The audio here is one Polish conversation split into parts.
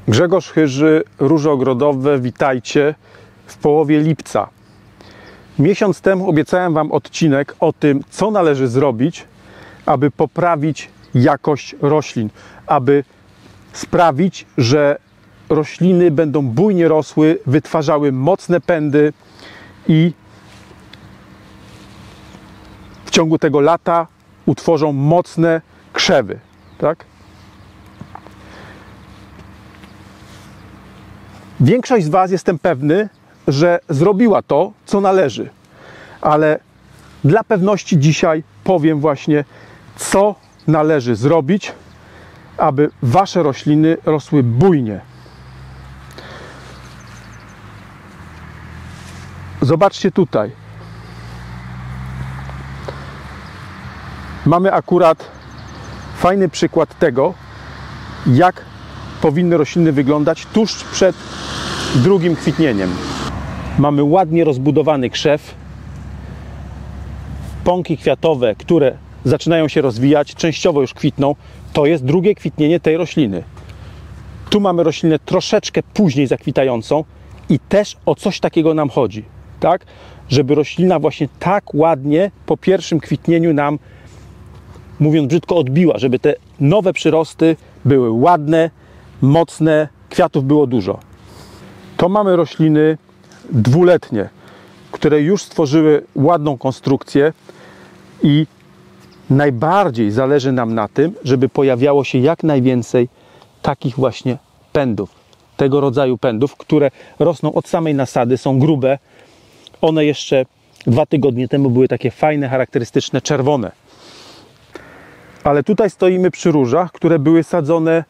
Grzegorz Chyży, Róże Ogrodowe, witajcie w połowie lipca. Miesiąc temu obiecałem Wam odcinek o tym, co należy zrobić, aby poprawić jakość roślin, aby sprawić, że rośliny będą bujnie rosły, wytwarzały mocne pędy i w ciągu tego lata utworzą mocne krzewy, tak? Większość z Was, jestem pewny, że zrobiła to, co należy, ale dla pewności dzisiaj powiem właśnie, co należy zrobić, aby Wasze rośliny rosły bujnie. Zobaczcie tutaj. Mamy akurat fajny przykład tego, jak powinny rośliny wyglądać tuż przed drugim kwitnieniem. Mamy ładnie rozbudowany krzew, pąki kwiatowe, które zaczynają się rozwijać, częściowo już kwitną. To jest drugie kwitnienie tej rośliny. Tu mamy roślinę troszeczkę później zakwitającą i też o coś takiego nam chodzi, tak? Żeby roślina właśnie tak ładnie po pierwszym kwitnieniu nam, mówiąc brzydko, odbiła, żeby te nowe przyrosty były ładne, mocne, kwiatów było dużo. To mamy rośliny dwuletnie, które już stworzyły ładną konstrukcję i najbardziej zależy nam na tym, żeby pojawiało się jak najwięcej takich właśnie pędów, tego rodzaju pędów, które rosną od samej nasady, są grube. One jeszcze 2 tygodnie temu były takie fajne, charakterystyczne, czerwone. Ale tutaj stoimy przy różach, które były sadzone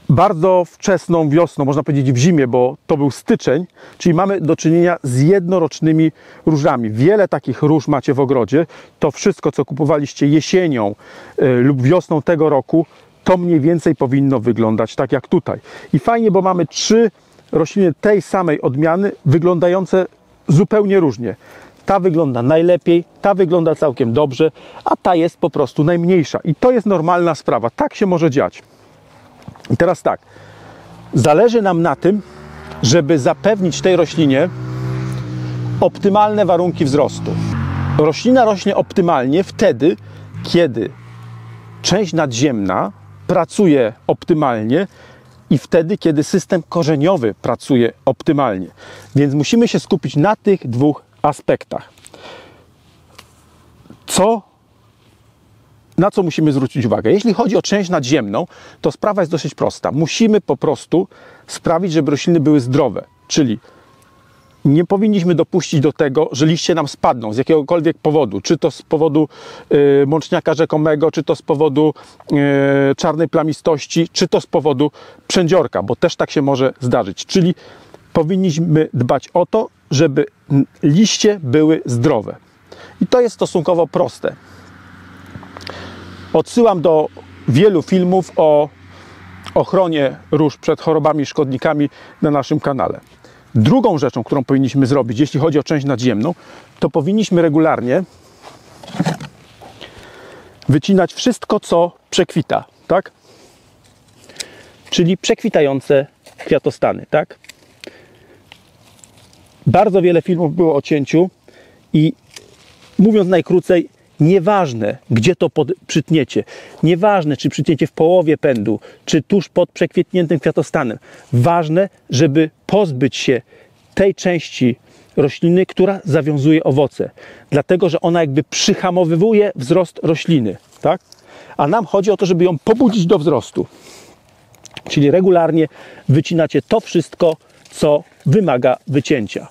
bardzo wczesną wiosną, można powiedzieć w zimie, bo to był styczeń, czyli mamy do czynienia z jednorocznymi różami. Wiele takich róż macie w ogrodzie. To wszystko, co kupowaliście jesienią lub wiosną tego roku, to mniej więcej powinno wyglądać tak jak tutaj. I fajnie, bo mamy 3 rośliny tej samej odmiany, wyglądające zupełnie różnie. Ta wygląda najlepiej, ta wygląda całkiem dobrze, a ta jest po prostu najmniejsza. I to jest normalna sprawa. Tak się może dziać. I teraz tak, zależy nam na tym, żeby zapewnić tej roślinie optymalne warunki wzrostu. Roślina rośnie optymalnie wtedy, kiedy część nadziemna pracuje optymalnie i wtedy, kiedy system korzeniowy pracuje optymalnie. Więc musimy się skupić na tych 2 aspektach. Na co musimy zwrócić uwagę? Jeśli chodzi o część nadziemną, to sprawa jest dosyć prosta. Musimy po prostu sprawić, żeby rośliny były zdrowe. Czyli nie powinniśmy dopuścić do tego, że liście nam spadną z jakiegokolwiek powodu. Czy to z powodu mączniaka rzekomego, czy to z powodu czarnej plamistości, czy to z powodu przędziorka, bo też tak się może zdarzyć. Czyli powinniśmy dbać o to, żeby liście były zdrowe. I to jest stosunkowo proste. Odsyłam do wielu filmów o ochronie róż przed chorobami i szkodnikami na naszym kanale. Drugą rzeczą, którą powinniśmy zrobić, jeśli chodzi o część nadziemną, to powinniśmy regularnie wycinać wszystko, co przekwita, tak? Czyli przekwitające kwiatostany, tak? Bardzo wiele filmów było o cięciu i mówiąc najkrócej, nieważne, gdzie to przytniecie, nieważne, czy przytniecie w połowie pędu, czy tuż pod przekwitniętym kwiatostanem. Ważne, żeby pozbyć się tej części rośliny, która zawiązuje owoce. Dlatego, że ona jakby przyhamowywuje wzrost rośliny, tak? A nam chodzi o to, żeby ją pobudzić do wzrostu. Czyli regularnie wycinacie to wszystko, co wymaga wycięcia.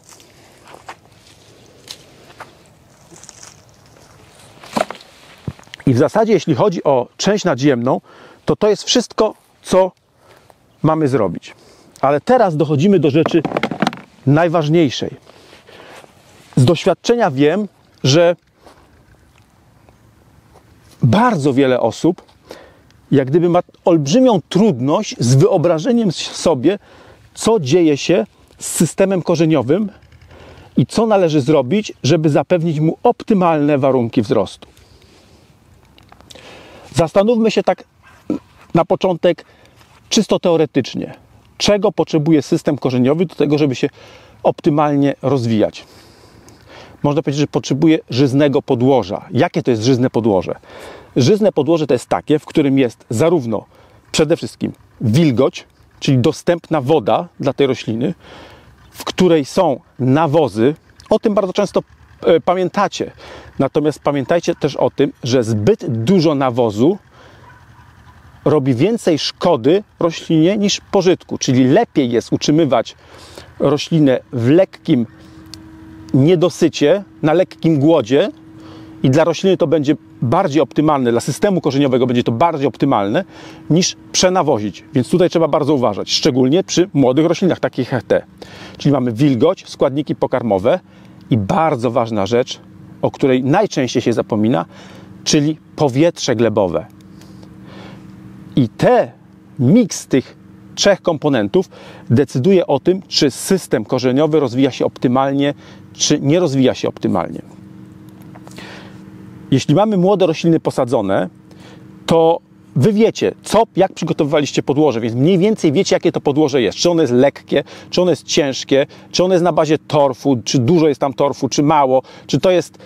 I w zasadzie, jeśli chodzi o część nadziemną, to jest wszystko, co mamy zrobić. Ale teraz dochodzimy do rzeczy najważniejszej. Z doświadczenia wiem, że bardzo wiele osób jak gdyby ma olbrzymią trudność z wyobrażeniem sobie, co dzieje się z systemem korzeniowym i co należy zrobić, żeby zapewnić mu optymalne warunki wzrostu. Zastanówmy się tak na początek, czysto teoretycznie, czego potrzebuje system korzeniowy do tego, żeby się optymalnie rozwijać? Można powiedzieć, że potrzebuje żyznego podłoża. Jakie to jest żyzne podłoże? Żyzne podłoże to jest takie, w którym jest zarówno przede wszystkim wilgoć, czyli dostępna woda dla tej rośliny, w której są nawozy. O tym bardzo często pamiętacie. Natomiast pamiętajcie też o tym, że zbyt dużo nawozu robi więcej szkody roślinie niż pożytku. Czyli lepiej jest utrzymywać roślinę w lekkim niedosycie, na lekkim głodzie i dla rośliny to będzie bardziej optymalne, dla systemu korzeniowego będzie to bardziej optymalne niż przenawozić. Więc tutaj trzeba bardzo uważać, szczególnie przy młodych roślinach, takich jak te. Czyli mamy wilgoć, składniki pokarmowe i bardzo ważna rzecz, o której najczęściej się zapomina, czyli powietrze glebowe. I miks tych trzech komponentów decyduje o tym, czy system korzeniowy rozwija się optymalnie, czy nie rozwija się optymalnie. Jeśli mamy młode rośliny posadzone, to wy wiecie, jak przygotowywaliście podłoże, więc mniej więcej wiecie, jakie to podłoże jest. Czy ono jest lekkie, czy ono jest ciężkie, czy ono jest na bazie torfu, czy dużo jest tam torfu, czy mało, czy to jest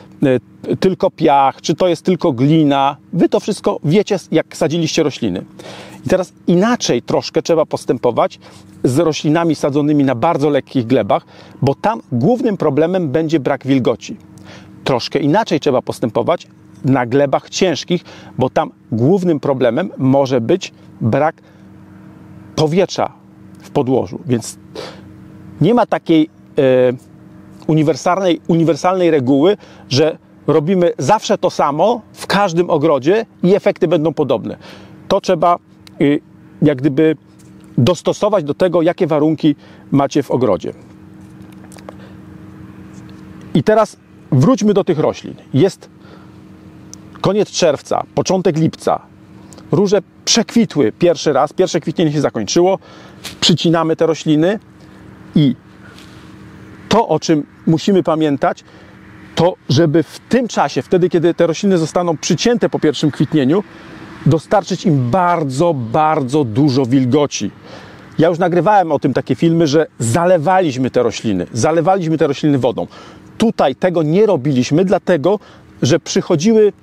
tylko piach, czy to jest tylko glina. Wy to wszystko wiecie, jak sadziliście rośliny. I teraz inaczej troszkę trzeba postępować z roślinami sadzonymi na bardzo lekkich glebach, bo tam głównym problemem będzie brak wilgoci. Troszkę inaczej trzeba postępować na glebach ciężkich, bo tam głównym problemem może być brak powietrza w podłożu. Więc nie ma takiej uniwersalnej reguły, że robimy zawsze to samo w każdym ogrodzie i efekty będą podobne. To trzeba jak gdyby dostosować do tego, jakie warunki macie w ogrodzie. I teraz wróćmy do tych roślin. Jest koniec czerwca, początek lipca. Róże przekwitły pierwszy raz, pierwsze kwitnienie się zakończyło. Przycinamy te rośliny i to, o czym musimy pamiętać, to żeby w tym czasie, wtedy kiedy te rośliny zostaną przycięte po pierwszym kwitnieniu, dostarczyć im bardzo, bardzo dużo wilgoci. Ja już nagrywałem o tym takie filmy, że zalewaliśmy te rośliny wodą. Tutaj tego nie robiliśmy, dlatego że przychodziły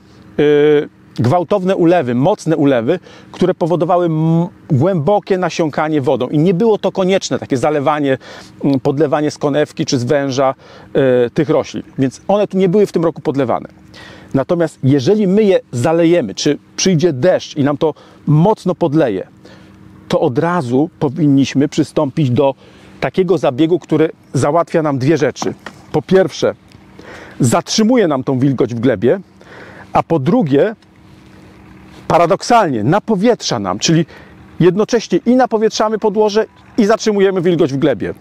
gwałtowne ulewy, mocne ulewy, które powodowały głębokie nasiąkanie wodą i nie było to konieczne, takie zalewanie, podlewanie z konewki czy z węża tych roślin, więc one tu nie były w tym roku podlewane. Natomiast jeżeli my je zalejemy, czy przyjdzie deszcz i nam to mocno podleje, to od razu powinniśmy przystąpić do takiego zabiegu, który załatwia nam dwie rzeczy. Po pierwsze, zatrzymuje nam tą wilgoć w glebie, a po drugie, paradoksalnie, napowietrza nam, czyli jednocześnie i napowietrzamy podłoże, i zatrzymujemy wilgoć w glebie.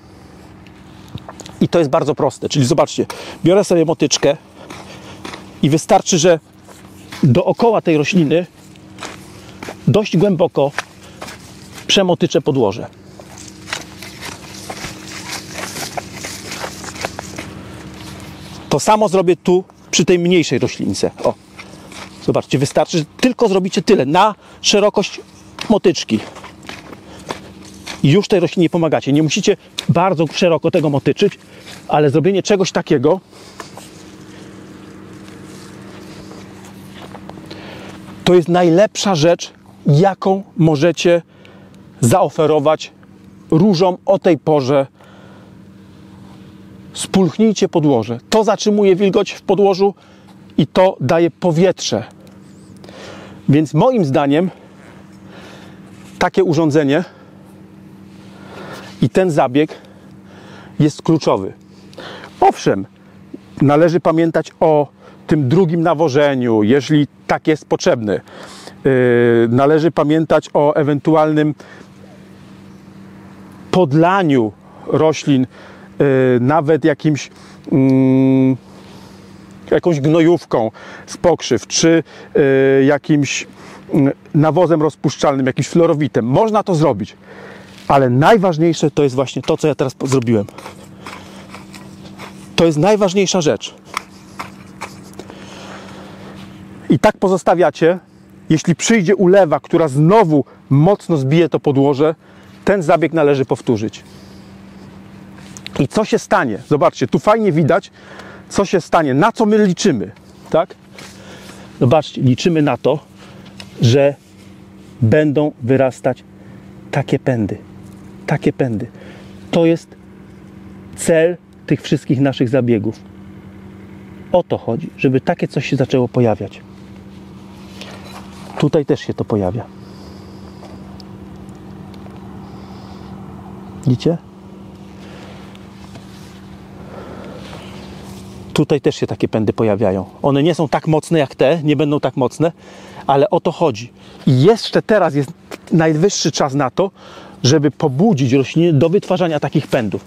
I to jest bardzo proste, czyli zobaczcie, biorę sobie motyczkę i wystarczy, że dookoła tej rośliny dość głęboko przemotyczę podłoże. To samo zrobię tu przy tej mniejszej roślince. O, zobaczcie, wystarczy, że tylko zrobicie tyle na szerokość motyczki. I już tej roślinie pomagacie. Nie musicie bardzo szeroko tego motyczyć, ale zrobienie czegoś takiego to jest najlepsza rzecz, jaką możecie zaoferować różom o tej porze. Spulchnijcie podłoże. To zatrzymuje wilgoć w podłożu i to daje powietrze. Więc moim zdaniem takie urządzenie i ten zabieg jest kluczowy. Owszem, należy pamiętać o tym drugim nawożeniu, jeśli tak jest potrzebne. Należy pamiętać o ewentualnym podlaniu roślin nawet jakąś gnojówką z pokrzyw, czy jakimś nawozem rozpuszczalnym, jakimś fluorowitem. Można to zrobić, ale najważniejsze to jest właśnie to, co ja teraz zrobiłem. To jest najważniejsza rzecz. I tak pozostawiacie jeśli przyjdzie ulewa, która znowu mocno zbije to podłoże, ten zabieg należy powtórzyć. I co się stanie? Zobaczcie, tu fajnie widać, co się stanie, na co my liczymy, tak? Zobaczcie, liczymy na to, że będą wyrastać takie pędy. Takie pędy. To jest cel tych wszystkich naszych zabiegów. O to chodzi, żeby takie coś się zaczęło pojawiać. Tutaj też się to pojawia. Widzicie? Tutaj też się takie pędy pojawiają. One nie są tak mocne jak te, nie będą tak mocne, ale o to chodzi. I jeszcze teraz jest najwyższy czas na to, żeby pobudzić rośliny do wytwarzania takich pędów.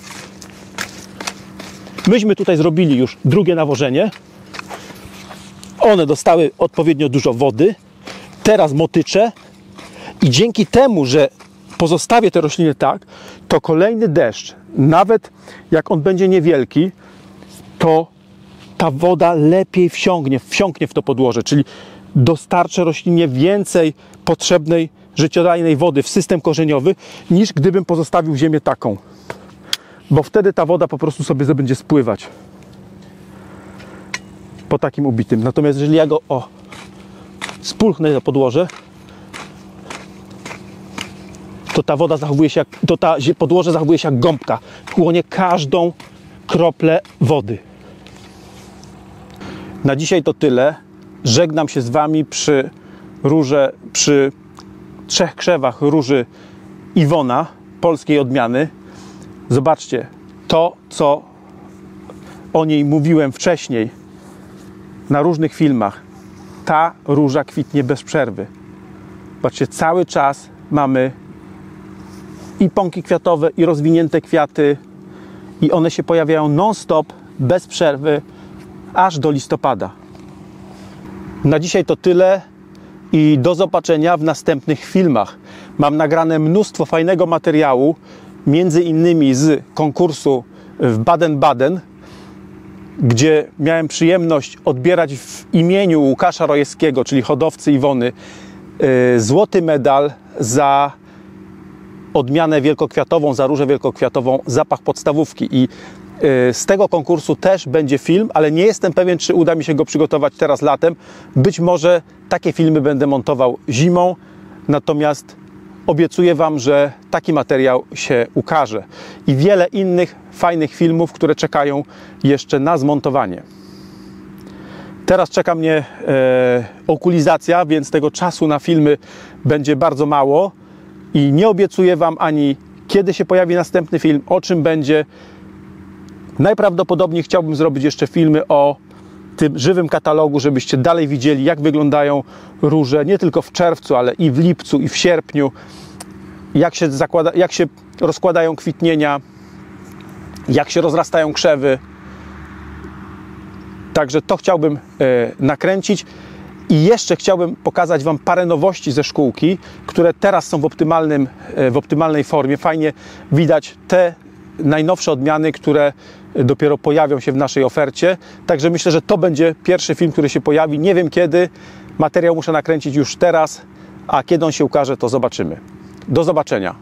Myśmy tutaj zrobili już drugie nawożenie. One dostały odpowiednio dużo wody. Teraz motycze. I dzięki temu, że pozostawię te rośliny tak, to kolejny deszcz, nawet jak on będzie niewielki, to ta woda lepiej wsiąknie w to podłoże, czyli dostarczę roślinie więcej potrzebnej, życiodajnej wody w system korzeniowy, niż gdybym pozostawił ziemię taką. Bo wtedy ta woda po prostu sobie będzie spływać po takim ubitym. Natomiast jeżeli ja go spulchnę na podłoże, to ta woda zachowuje się podłoże zachowuje się jak gąbka. Chłonie każdą kroplę wody. Na dzisiaj to tyle. Żegnam się z Wami przy 3 krzewach róży Iwona, polskiej odmiany. Zobaczcie, to co o niej mówiłem wcześniej na różnych filmach. Ta róża kwitnie bez przerwy. Zobaczcie, cały czas mamy i pąki kwiatowe, i rozwinięte kwiaty, i one się pojawiają non-stop, bez przerwy, aż do listopada. Na dzisiaj to tyle i do zobaczenia w następnych filmach. Mam nagrane mnóstwo fajnego materiału, między innymi z konkursu w Baden-Baden, gdzie miałem przyjemność odbierać w imieniu Łukasza Rojewskiego, czyli hodowcy Iwony, złoty medal za odmianę wielkokwiatową, za różę wielkokwiatową, zapach podstawówki. I z tego konkursu też będzie film, ale nie jestem pewien, czy uda mi się go przygotować teraz latem. Być może takie filmy będę montował zimą, natomiast obiecuję Wam, że taki materiał się ukaże. I wiele innych fajnych filmów, które czekają jeszcze na zmontowanie. Teraz czeka mnie okulizacja, więc tego czasu na filmy będzie bardzo mało. I nie obiecuję Wam ani kiedy się pojawi następny film, o czym będzie. Najprawdopodobniej chciałbym zrobić jeszcze filmy o tym żywym katalogu, żebyście dalej widzieli, jak wyglądają róże, nie tylko w czerwcu, ale i w lipcu, i w sierpniu, jak się rozkładają kwitnienia, jak się rozrastają krzewy. Także to chciałbym nakręcić. I jeszcze chciałbym pokazać Wam parę nowości ze szkółki, które teraz są w optymalnej formie. Fajnie widać te najnowsze odmiany, które dopiero pojawią się w naszej ofercie. Także myślę, że to będzie pierwszy film, który się pojawi. Nie wiem kiedy. Materiał muszę nakręcić już teraz, a kiedy on się ukaże, to zobaczymy. Do zobaczenia.